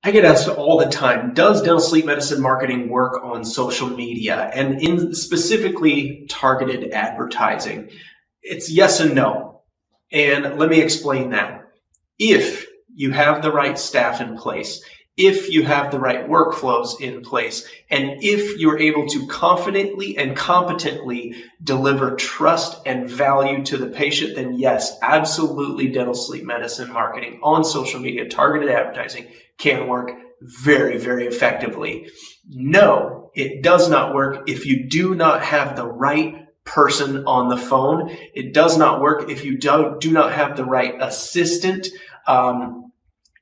I get asked all the time, does dental sleep medicine marketing work on social media and in specifically targeted advertising? It's yes and no. And let me explain that. If you have the right staff in place, if you have the right workflows in place, and if you're able to confidently and competently deliver trust and value to the patient, then yes, absolutely dental sleep medicine marketing on social media, targeted advertising can work very, very effectively. No, it does not work if you do not have the right person on the phone. It does not work if you do not have the right assistant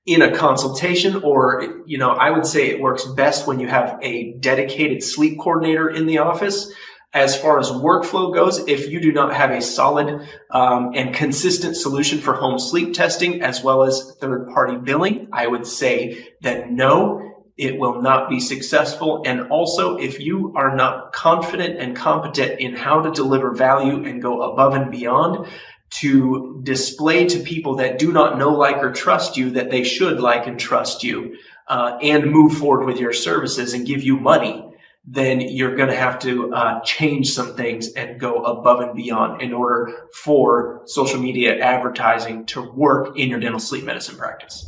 in a consultation, or, I would say it works best when you have a dedicated sleep coordinator in the office. As far as workflow goes, if you do not have a solid and consistent solution for home sleep testing as well as third-party billing, I would say that no, it will not be successful. And also, if you are not confident and competent in how to deliver value and go above and beyond to display to people that do not know, like, or trust you that they should like and trust you and move forward with your services and give you money, then you're going to have to change some things and go above and beyond in order for social media advertising to work in your dental sleep medicine practice.